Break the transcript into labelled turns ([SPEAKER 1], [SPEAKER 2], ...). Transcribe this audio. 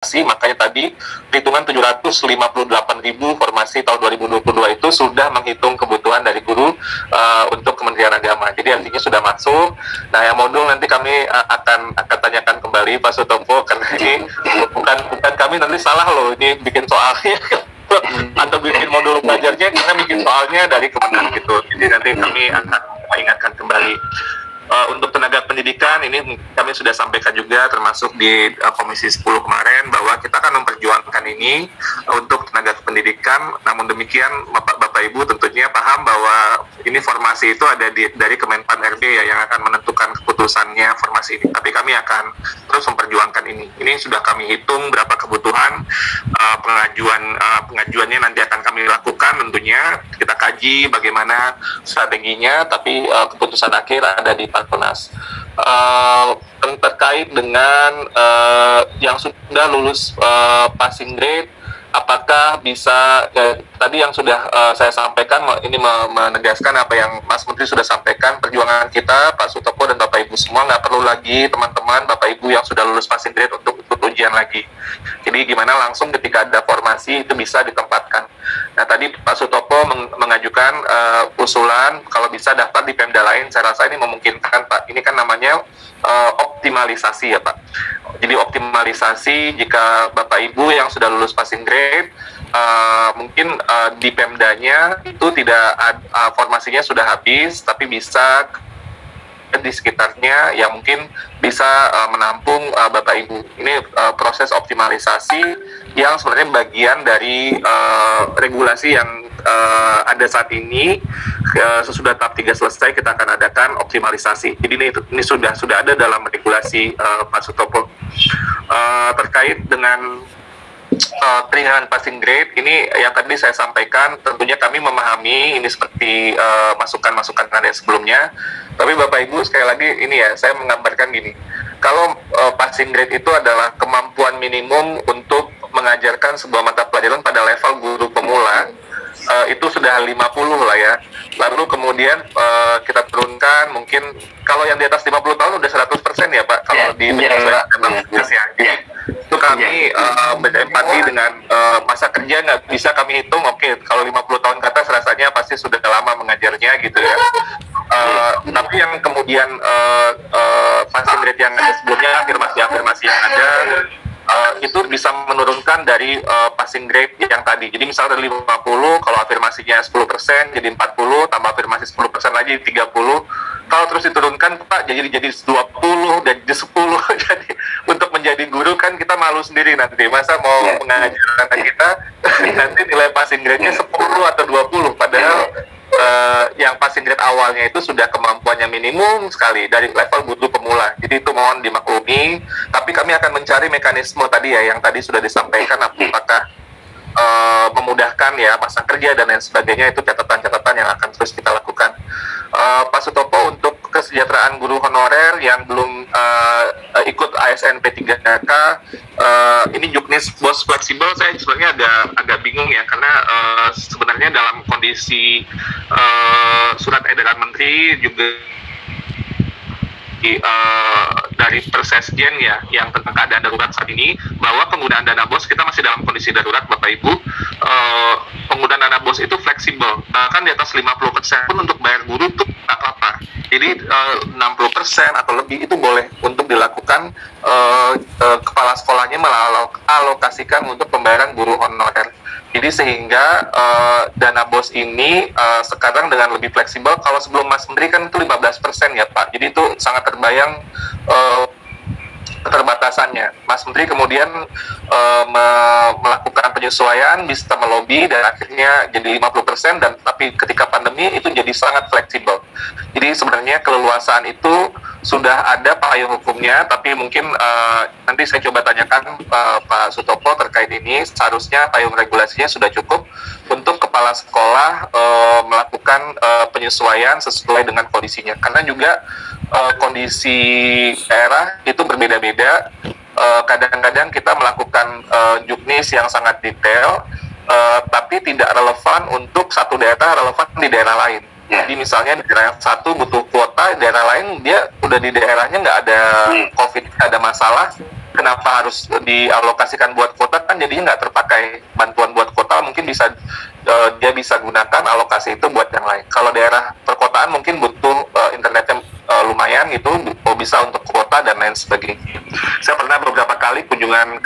[SPEAKER 1] makanya tadi perhitungan 758.000 formasi tahun 2022 itu sudah menghitung kebutuhan dari guru untuk Kementerian Agama. Jadi artinya sudah masuk. Nah, yang modul nanti kami akan tanyakan kembali Pak Sutopo, karena ini bukan kami nanti salah loh, ini bikin soalnya atau bikin modul belajarnya, kita bikin soalnya dari Kementerian gitu. Jadi nanti kami akan mengingatkan kembali. Untuk tenaga pendidikan ini kami sudah sampaikan juga, termasuk di Komisi 10 kemarin, bahwa kita akan memperjuangkan ini untuk tenaga pendidikan. Namun demikian Bapak Ibu tentunya paham bahwa ini formasi itu ada dari Kemenpan RB ya, yang akan menentukan keputusannya formasi ini. Tapi kami akan terus memperjuangkan ini. Ini sudah kami hitung berapa kebutuhan, pengajuannya nanti akan kami lakukan tentunya. Kita kaji bagaimana strateginya, tapi keputusan akhir ada di Parpenas. Terkait dengan yang sudah lulus passing grade, apakah bisa tadi yang sudah saya sampaikan, ini menegaskan apa yang Mas Menteri sudah sampaikan, perjuangan kita Pak Sutopo dan Bapak Ibu semua, nggak perlu lagi teman-teman Bapak Ibu yang sudah lulus passing grade untuk ikut ujian lagi. Jadi gimana langsung ketika ada formasi itu bisa ditempatkan. Nah, tadi Pak Sutopo mengajukan usulan kalau bisa daftar di Pemda lain. Saya rasa ini memungkinkan, Pak. Ini kan namanya optimalisasi ya, Pak. Jadi optimalisasi jika Bapak Ibu yang sudah lulus passing grade mungkin di Pemdanya itu tidak formasinya sudah habis, tapi bisa di sekitarnya yang mungkin bisa menampung Bapak Ibu. Ini proses optimalisasi yang sebenarnya bagian dari regulasi yang ada saat ini. Sesudah tahap 3 selesai, kita akan adakan optimalisasi. Jadi ini sudah ada dalam regulasi Pak Sutopo. Terkait dengan keringanan passing grade ini yang tadi saya sampaikan, tentunya kami memahami ini seperti masukan-masukan yang sebelumnya. Tapi Bapak Ibu sekali lagi ini ya, saya menggambarkan gini. Kalau passing grade itu adalah kemampuan minimum untuk mengajarkan sebuah mata pelajaran pada level guru pemula, itu sudah 50 lah ya. Lalu kemudian kita turunkan, mungkin kalau yang di atas 50 tahun udah 100% ya Pak, kalau di ya. Itu kami berempati dengan masa kerja nggak bisa kami hitung. Oke, kalau 50 tahun ke atas rasanya pasti sudah lama mengajarnya gitu ya. Tapi yang kemudian passing grade yang ada sebelumnya, afirmasi yang ada itu bisa menurunkan dari passing grade yang tadi. Jadi misalnya dari 50, kalau afirmasinya 10% jadi 40, tambah afirmasi 10% lagi 30. Kalau terus diturunkan Pak jadi 20 dan jadi 10. Jadi untuk menjadi guru kan kita malu sendiri nanti. Masa mau mengajar kita nanti nilai passing grade-nya 10 atau 20, padahal yang passing grade awalnya itu sudah kemampuannya minimum sekali dari level guru pemula. Jadi itu mohon dimaklumi. Tapi kami akan mencari mekanisme tadi ya, yang tadi sudah disampaikan, apakah memudahkan ya masa kerja dan lain sebagainya. Itu catatan-catatan yang akan terus kita lakukan. Pak Sutopo, untuk kesejahteraan guru honorer yang belum ikut ASN P3K, ini juknis bos fleksibel, saya sebenarnya agak bingung ya, karena sebenarnya dalam kondisi surat edaran menteri juga dari Persesjen ya, yang tentang keadaan darurat saat ini, bahwa penggunaan dana BOS kita masih dalam kondisi darurat Bapak Ibu. Penggunaan dana BOS itu fleksibel, bahkan di atas 50% pun untuk bayar guru itu nggak apa-apa. Jadi 60% atau lebih itu boleh untuk dilakukan, kepala sekolahnya mengalokasikan untuk pembayaran guru honorer. Jadi sehingga dana BOS ini sekarang dengan lebih fleksibel. Kalau sebelum Mas Menteri kan itu 15% ya Pak. Jadi itu sangat terbayang keterbatasannya. Mas Menteri kemudian melakukan penyesuaian, bisa melobi dan akhirnya jadi 50%, dan tapi ketika pandemi itu jadi sangat fleksibel. Jadi sebenarnya keleluasaan itu sudah ada payung hukumnya, tapi mungkin nanti saya coba tanyakan Pak Sutopo terkait ini. Seharusnya payung regulasinya sudah cukup untuk kepala sekolah melakukan penyesuaian sesuai dengan kondisinya, karena juga kondisi daerah itu berbeda-beda. Kadang-kadang kita melakukan juknis yang sangat detail, tapi tidak relevan untuk satu daerah, relevan di daerah lain. Jadi misalnya di daerah satu butuh kuota, daerah lain dia udah di daerahnya nggak ada COVID, nggak ada masalah, kenapa harus dialokasikan buat kota, kan jadinya nggak terpakai. Bantuan buat kota mungkin bisa dia bisa gunakan alokasi itu buat yang lain. Kalau daerah perkotaan mungkin butuh internetnya lumayan gitu, bisa untuk kota dan lain sebagainya. Saya pernah beberapa kali kunjungan ke